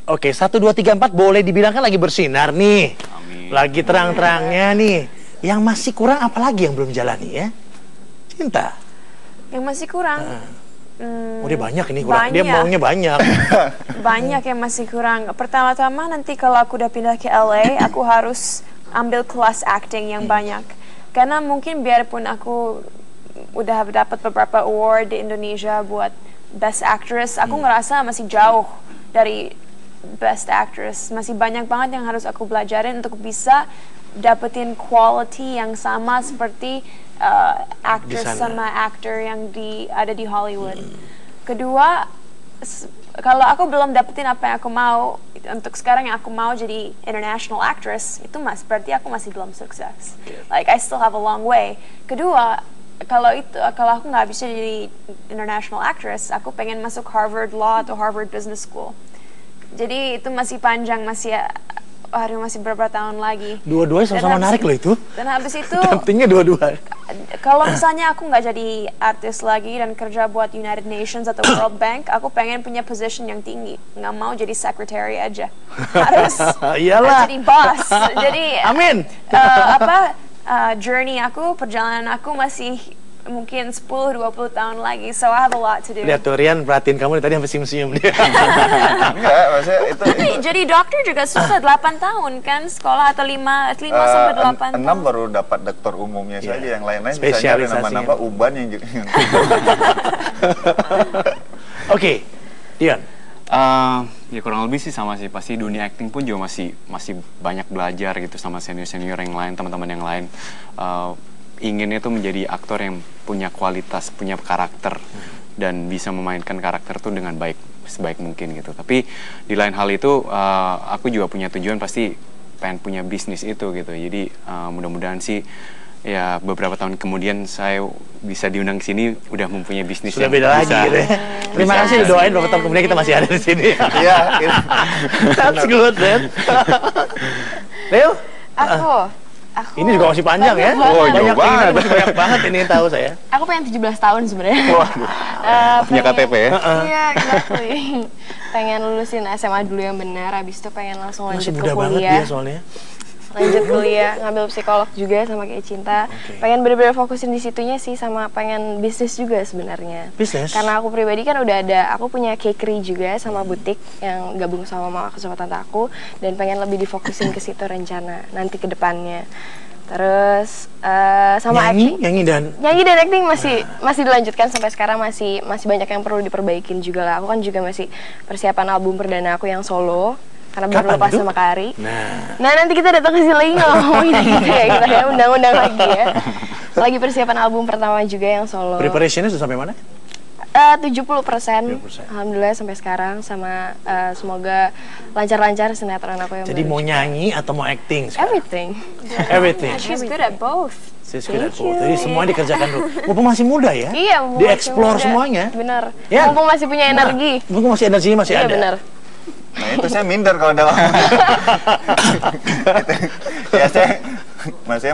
Oke, 1, 2, 3, 4 boleh dibilangkan lagi bersinar nih. Amin. Lagi terang-terangnya nih. Yang masih kurang apa lagi yang belum jalani ya? Cinta. Yang masih kurang. Oh, dia banyak ini kurang. Dia maunya banyak. Banyak yang masih kurang. Pertama-tama nanti kalau aku udah pindah ke LA, aku harus ambil kelas acting yang banyak. Karena mungkin biarpun aku udah dapat beberapa award di Indonesia buat Best Actress, aku ngerasa masih jauh dari Best Actress. Masih banyak banget yang harus aku belajarin untuk bisa dapetin quality yang sama seperti actress sama actor yang ada di Hollywood. Kedua, kalau aku belum dapetin apa yang aku mau, untuk sekarang yang aku mau jadi international actress, itu berarti aku masih belum sukses. Like I still have a long way. Kedua, kalau aku nggak bisa jadi international actress, aku pengen masuk Harvard Law atau Harvard Business School. Jadi itu masih panjang, masih beberapa tahun lagi. Dua-duanya sama-sama menarik loh itu. Dan habis itu, pentingnya dua-dua. kalau misalnya aku nggak jadi artis lagi dan kerja buat United Nations atau World Bank, aku pengen punya position yang tinggi. Nggak mau jadi secretary aja. Harus jadi boss. Jadi, amin. Journey aku, perjalanan aku masih mungkin 10-20 tahun lagi, so I have a lot to do. Lihat tuh, Rian perhatiin kamu tadi sampai senyum dia. Enggak, maksudnya itu. Tapi jadi dokter juga susah, 8 tahun kan sekolah, atau 5 sampai 8 tahun. 6 baru dapat dokter umumnya saja, yang lain-lain misalnya ada nama-nama uban yang Oke, Dion. Ya kurang lebih sih sama sih, pasti dunia acting pun juga masih banyak belajar gitu sama senior-senior yang lain, teman-teman yang lain. Inginnya tuh menjadi aktor yang punya kualitas, punya karakter, dan bisa memainkan karakter tuh dengan sebaik mungkin gitu. Tapi di lain hal itu, aku juga punya tujuan, pasti pengen punya bisnis itu gitu. Jadi mudah-mudahan sih ya beberapa tahun kemudian saya bisa diundang ke sini udah mempunyai bisnis sudah beda lagi gitu ya. Terima kasih doain beberapa tahun kemudian kita masih ada di sini. Iya. That's good, man. Leo? Aku ini juga masih panjang ya? Oh, banyak banget ini yang tahu saya. Aku pengen 17 tahun sebenarnya. Punya KTP ya? Iya, exactly. Pengen lulusin SMA dulu yang benar, habis itu pengen langsung lanjut ke kuliah. Masih muda banget dia soalnya. Lanjut kuliah, ngambil psikolog juga sama kayak Cinta. Pengen bener-bener fokusin di situnya sih, sama pengen bisnis juga sebenarnya. Bisnis? Karena aku pribadi kan aku punya cakery juga sama butik yang gabung sama mama aku sama tante aku, dan pengen lebih difokusin ke situ rencana nanti ke depannya. Terus sama nyanyi dan acting masih dilanjutkan sampai sekarang, masih banyak yang perlu diperbaikin juga lah. Aku kan juga masih persiapan album perdana aku yang solo. Karena baru lepas sama Kari. Nah, nanti kita datang ke sini lagi ngomongin gitu ya, undang-undang lagi ya. Lagi persiapan album pertama juga yang solo. Preparationnya sudah sampai mana? 70%. Alhamdulillah sampai sekarang, sama semoga lancar-lancar sinetron aku yang jadi mau nyanyi atau mau acting? Everything. Everything. She's good at both. Jadi semua dikerjakan dulu. Mumpung masih muda ya? Iya, dieksplor semuanya. Benar. Ya? Mumpung masih punya energi. Mumpung masih energinya masih ada. Iya, benar. Nah itu saya minder kalau dalam ya saya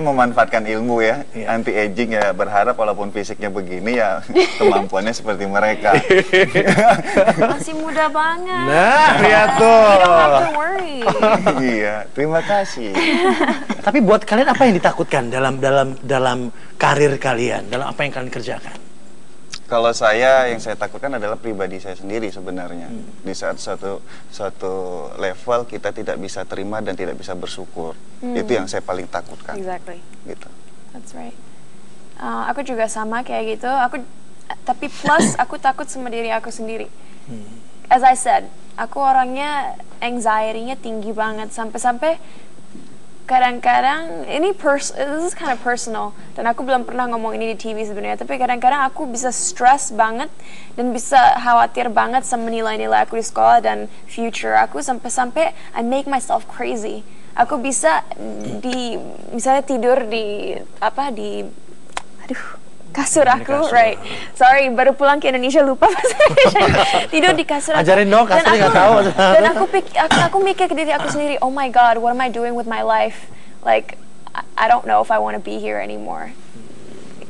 memanfaatkan ilmu ya, anti aging ya, berharap walaupun fisiknya begini ya kemampuannya seperti mereka. Masih muda banget. Nah, lihat tuh. You don't have to worry. Iya, terima kasih. Tapi buat kalian apa yang ditakutkan dalam karir kalian, dalam apa yang kalian kerjakan? Kalau yang saya takutkan adalah pribadi saya sendiri sebenarnya. Di saat suatu level kita tidak bisa terima dan tidak bisa bersyukur. Itu yang saya paling takutkan. Exactly. Gitu. That's right. Aku juga sama kayak gitu. Tapi plus aku takut sama diri aku sendiri. As I said, aku orangnya anxiety-nya tinggi banget, sampai kadang-kadang this is kind of personal, dan aku belum pernah ngomong ini di TV sebenarnya, tapi kadang-kadang aku bisa stress banget dan bisa khawatir banget sama nilai-nilai aku di sekolah dan future aku, sampai I make myself crazy. Aku bisa misalnya tidur di kasur aku, right? Sorry, baru pulang ke Indonesia lupa bahasa Indonesia. Tidur di kasur aku. Ajarin dong, kasur nggak tahu. Dan aku mikir ke diri aku sendiri, oh my God, what am I doing with my life? Like, I don't know if I want to be here anymore.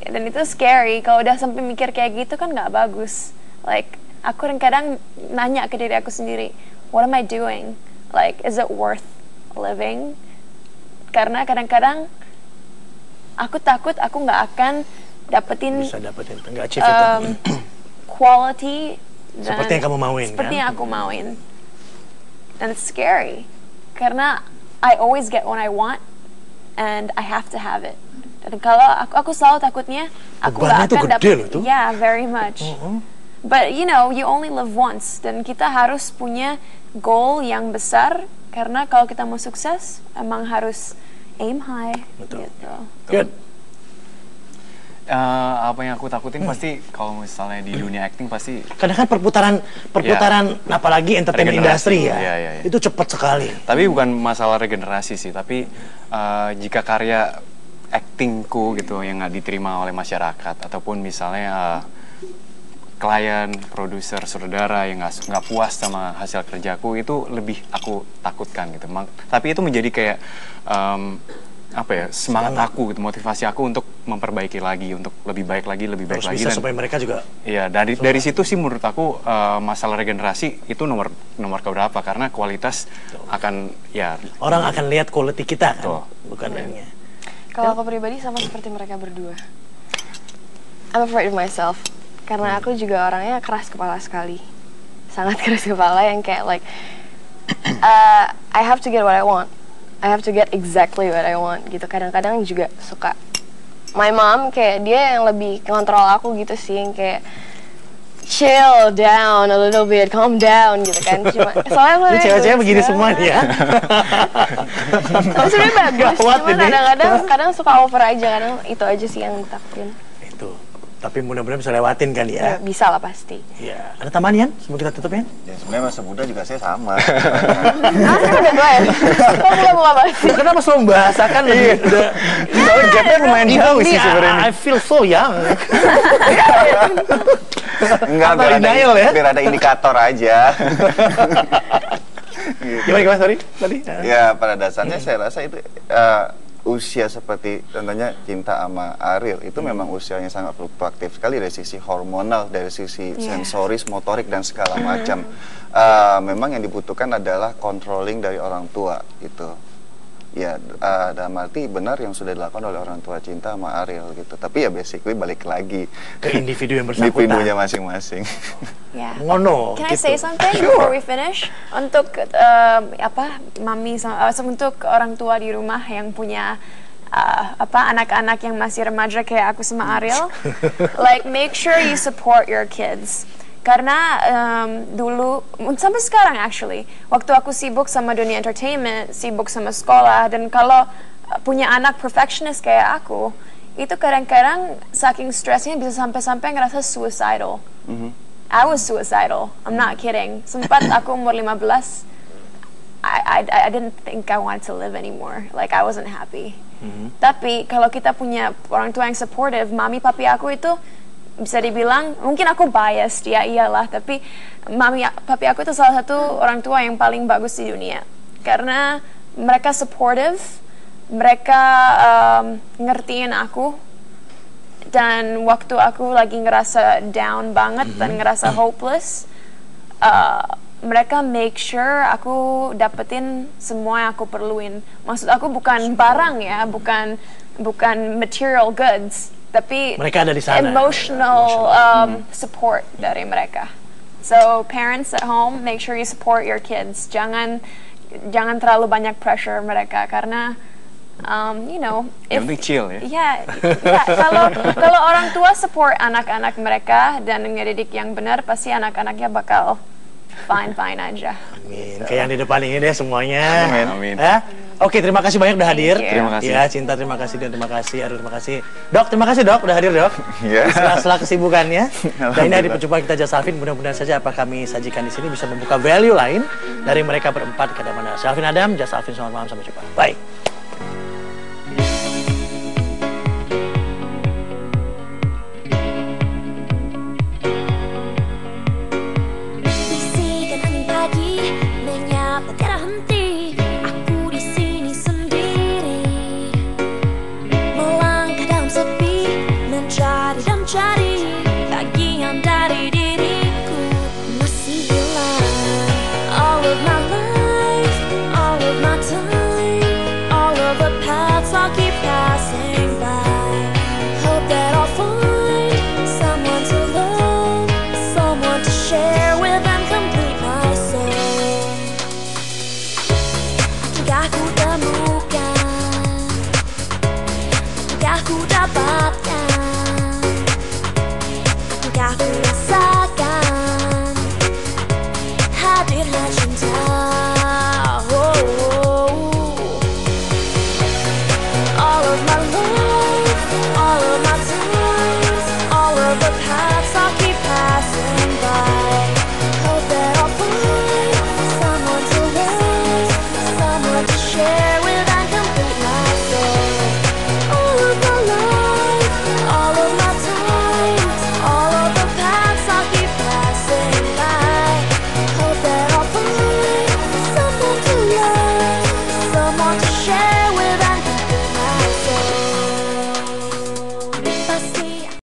Dan itu scary. Kalau udah sampai mikir kayak gitu kan nggak bagus. Like, aku kadang-kadang nanya ke diri aku sendiri, what am I doing? Like, is it worth living? Karena kadang-kadang aku takut aku nggak akan dapetin nggak achieve itu. Quality seperti yang kamu mauin, seperti kan? yang aku mauin. And it's scary karena I always get what I want and I have to have it. Dan kalau aku selalu takutnya aku nggak akan dapet. Yeah, very much. But you know, you only live once dan kita harus punya goal yang besar karena kalau kita mau sukses emang harus aim high. Betul. Gitu. Good. Apa yang aku takutin pasti kalau misalnya di dunia acting pasti kadang kan perputaran apalagi entertainment industry ya, itu cepat sekali. Tapi bukan masalah regenerasi sih, tapi jika karya actingku gitu yang nggak diterima oleh masyarakat ataupun misalnya klien, produser, saudara yang nggak puas sama hasil kerjaku, itu lebih aku takutkan gitu. Tapi itu menjadi kayak semangat aku gitu, motivasi aku untuk memperbaiki lagi, untuk lebih baik lagi bisa dan supaya mereka juga. Iya, dari situ sih menurut aku masalah regenerasi itu nomor keberapa, karena kualitas akan orang akan lihat quality kita kan, bukan lainnya. Kalau aku pribadi sama seperti mereka berdua, I'm afraid of myself karena aku juga orangnya keras kepala sekali, sangat keras kepala yang kayak like I have to get what I want. I have to get exactly what I want gitu. Kadang-kadang juga suka my mom kayak dia yang lebih kontrol aku gitu sih, yang kayak chill down a little bit, calm down gitu kan. Cuma soalnya cewek-cewek begini semua nih ya. Tapi sebenarnya bagus, cuma kadang suka over aja, kadang itu aja sih yang ditakutin. Itu. Tapi mudah-mudahan bisa lewatin kan ya? Bisa lah pasti. Iya. Ada tambahan Yan? Sebelum kita tutup Yan? Ya sebenarnya masa muda juga saya sama. Saya udah tua ya? Kok buka banget? Kenapa selalu membahasakan lebih udah... Soalnya gapnya lumayan jauh sih sebenarnya. I feel so young. Enggak, biar ada indikator aja. Gimana sorry tadi? Ya pada dasarnya saya rasa itu usia seperti contohnya Cinta sama Ariel itu memang usianya sangat fluktuatif sekali dari sisi hormonal, dari sisi sensoris, motorik dan segala macam. Memang yang dibutuhkan adalah controlling dari orang tua gitu. Ya dalam arti benar yang sudah dilakukan oleh orang tua Cinta sama Ariel gitu. Tapi ya basically balik lagi ke individu yang bersangkutan. Individunya masing-masing. Yeah. Ngono. Can I say something before we finish? Untuk mami untuk orang tua di rumah yang punya anak-anak yang masih remaja kayak aku sama Ariel, like make sure you support your kids. Karena dulu, sampai sekarang actually, waktu aku sibuk sama dunia entertainment, sibuk sama sekolah, dan kalau punya anak perfectionist kayak aku, itu kadang-kadang saking stresnya bisa sampai-sampai ngerasa suicidal. I was suicidal, I'm not kidding. Sempat aku umur 15, I didn't think I wanted to live anymore, like I wasn't happy. Tapi kalau kita punya orang tua yang supportive, mami papi aku itu bisa dibilang, mungkin aku biased, ya iyalah, tapi mami papi aku itu salah satu orang tua yang paling bagus di dunia. Karena mereka supportive, mereka ngertiin aku, dan waktu aku lagi ngerasa down banget dan ngerasa hopeless, mereka make sure aku dapetin semua yang aku perluin. Maksud aku bukan barang ya, bukan material goods, tapi mereka ada di sana. Emotional support dari mereka. So parents at home, make sure you support your kids. Jangan terlalu banyak pressure mereka karena you know, yang penting chill ya. Yeah, kalau orang tua support anak-anak mereka dan ngedidik yang benar, pasti anak-anaknya bakal fine aja. Amin. Kayak yang di depan ini deh semuanya. Amin. Oke, terima kasih banyak udah hadir. Terima kasih. Ya, Cinta terima kasih dan terima kasih. Aduh, terima kasih. Dok, terima kasih Dok udah hadir Dok. Iya. Setelah kesibukannya. Dan ini hari perjumpaan kita Jasafin. Mudah-mudahan saja apa kami sajikan di sini bisa membuka value lain dari mereka berempat ke mana. Syafin Adam, Jasafin, selamat malam, sampai jumpa. Bye. Cari bagian dari diriku masih hilang all of my dapatkan, gak ku rasakan hadirnya cinta. All of my life, all of my times, all of the paths I'll keep passing by. Hope that I'll find someone to love, someone to share with and complete my soul. All of my life, all of my times, all of the paths I'll keep passing by. Hope that I'll find someone to love, someone to share